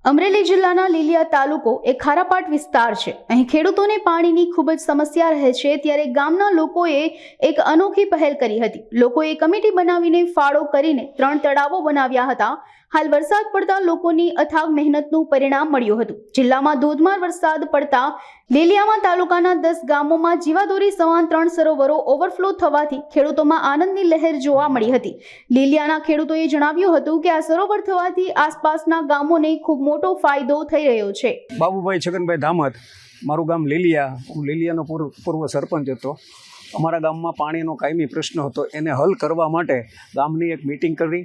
અમરેલી જિલ્લાના લીલિયા તાલુકો એક ખારાપાટ વિસ્તાર છે। અહીં ખેડૂતોને પાણીની ખૂબ જ સમસ્યા રહે છે, ત્યારે ગામના લોકોએ એક અનોખી પહેલ કરી હતી। લોકોએ કમિટી બનાવીને ફાળો કરીને 3 તળાવો બનાવ્યા હતા। હાલ વરસાદ પડતા લોકોની અથાગ મહેનતનું પરિણામ મળ્યું હતું। જિલ્લામાં ધોધમાર વરસાદ પડતા લીલિયામાં તાલુકાના 10 ગામોમાં જીવાદોરી સમાન 3 સરોવરો ઓવરફ્લો થવાથી ખેડૂતોમાં આનંદની લહેર જોવા મળી હતી। લીલિયાના ખેડૂતોએ જણાવ્યું હતું કે આ સરોવર થવાથી આસપાસના ગામોને ખૂબ મોટો ફાયદો થઈ રહ્યો છે। બાબુભાઈ છગનભાઈ ધામત, મારું ગામ લીલિયા, હું લીલિયાનો પૂર્વ સરપંચ હતો। અમારા ગામમાં પાણીનો કાયમી પ્રશ્ન હતો, એને હલ કરવા માટે ગામની એક મિટિંગ કરી,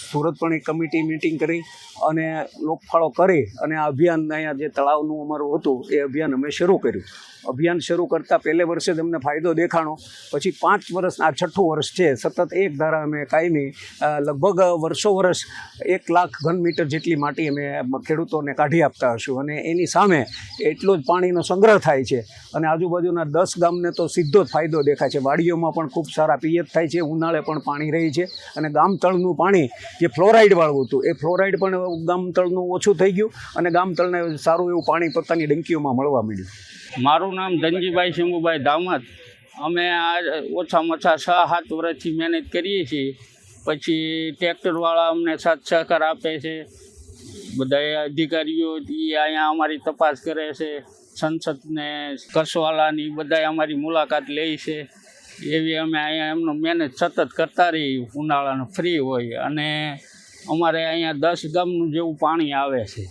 સુરત પણ એક કમિટી મિટિંગ કરી અને લોકફાળો કરી અને આ અભિયાન અહીંયા જે તળાવનું અમારું હતું એ અભિયાન અમે શરૂ કર્યું। અભિયાન શરૂ કરતાં પહેલે વર્ષે જ અમને ફાયદો દેખાણો, પછી 5 વર્ષ, આ 6થું વર્ષ છે, સતત એક ધારા અમે કાયમી લગભગ વર્ષો વર્ષ 1 લાખ ઘન મીટર જેટલી માટી અમે ખેડૂતોને કાઢી આપતા હશું અને એની સામે એટલો જ પાણીનો સંગ્રહ થાય છે અને આજુબાજુના 10 ગામને તો સીધો જ ફાયદો દેખાય છે। વાડીઓમાં પણ ખૂબ સારા પિયત થાય છે, ઉનાળે પણ પાણી રહે છે અને ગામ તળનું પાણી જે ફ્લોરાઇડવાળું હતું એ ફ્લોરાઇડ પણ ગામ તળનું ઓછું થઈ ગયું અને ગામ તળને સારું એવું પાણી પોતાની ડંકીઓમાં મળવા મળ્યું। મારું નામ ધનજીભાઈ શંભુભાઈ ધામત। અમે આ ઓછામાં ઓછા 6-7 વર્ષથી મહેનત કરીએ છીએ। પછી ટ્રેક્ટરવાળા અમને સાથ સહકાર આપે છે, બધા અધિકારીઓ એ અહીંયા અમારી તપાસ કરે છે, સંસદને કસવાલાની બધા અમારી મુલાકાત લે છે। એવી અમે અહીંયા એમનો મહેનત સતત કરતા રહી, ઉનાળાનો ફ્રી હોય અને અમારે અહીંયા 10 ગામનું જેવું પાણી આવે છે।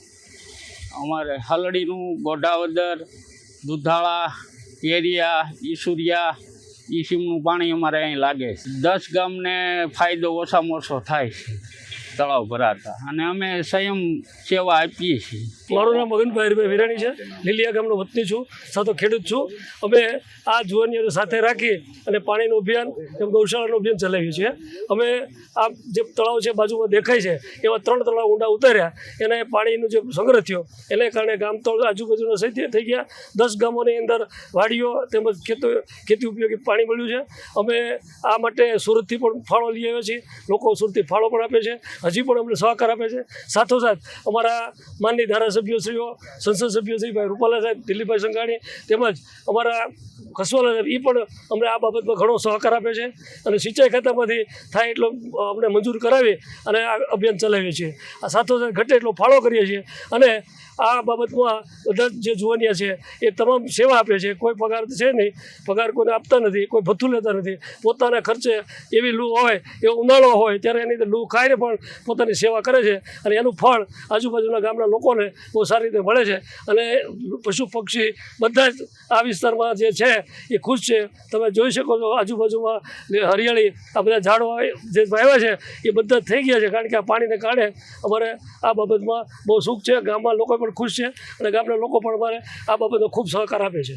અમારે હલડીનું, ગોઢાવદર, દુધાળા, કેરિયા, ઈસુરિયા, ઈસીમનું પાણી અમારે અહીં લાગે છે। 10 ગામને ફાયદો ઓછામાં ઓછો થાય છે તળાવ ભરાતા અને અમે સ્વયં સેવા આપીએ છીએ। મારું નામ મગનભાઈ હરિભાઈ વિરાણી છે, લીલિયા ગામનો વતની છું, સાથે ખેડૂત છું। અમે આ જુવાનીઓને સાથે રાખી અને પાણીનું અભિયાન એમ ગૌશાળાનું અભિયાન ચલાવ્યું છે। અમે આ જે તળાવ છે બાજુમાં દેખાય છે એવા 3 તળાવ ઊંડા ઉતાર્યા, એને પાણીનો જે સંગ્રહ થયો એને કારણે ગામ તળ આજુબાજુના સહિત થઈ ગયા। 10 ગામોની અંદર વાડીઓ તેમજ ખેતી ઉપયોગી પાણી મળ્યું છે। અમે આ માટે સુરતથી પણ ફાળો લઈ આવ્યા છીએ, લોકો સુરતથી ફાળો પણ આપે છે, હજી પણ અમને સહકાર આપે છે। સાથોસાથ અમારા માનની ધારાસભ્યશ્રીઓ, સંસદ સભ્ય શ્રી ભાઈ રૂપાલા સાહેબ, દિલીપભાઈ સંઘાણી તેમજ અમારા કસવાલા સાહેબ એ પણ અમને આ બાબતમાં ઘણો સહકાર આપે છે અને સિંચાઈ ખાતામાંથી થાય એટલો અમને મંજૂર કરાવી અને આ અભિયાન ચલાવીએ છીએ। આ સાથોસાથ ઘટે એટલો ફાળો કરીએ છીએ અને આ બાબતમાં બધા જે જુવાનિયા છે એ તમામ સેવા આપે છે। કોઈ પગાર છે નહીં, પગાર કોઈને આપતા નથી, કોઈ ભથ્થું લેતા નથી, પોતાના ખર્ચે એવી લૂ હોય, એવો ઉનાળો હોય ત્યારે એની અંદર લૂ ખાઈને પણ પોતાની સેવા કરે છે અને એનું ફળ આજુબાજુના ગામના લોકોને બહુ સારી રીતે મળે છે અને પશુ પક્ષી બધા જ આ વિસ્તારમાં જે છે એ ખુશ છે। તમે જોઈ શકો છો આજુબાજુમાં હરિયાળી, આ બધા ઝાડવા જે વાવ્યા છે એ બધા થઈ ગયા છે, કારણ કે આ પાણીને કારણે અમારે આ બાબતમાં બહુ સુખ છે। ગામમાં લોકો પણ ખુશ છે અને ગામના લોકો પણ અમારે આ બાબતનો ખૂબ સહકાર આપે છે।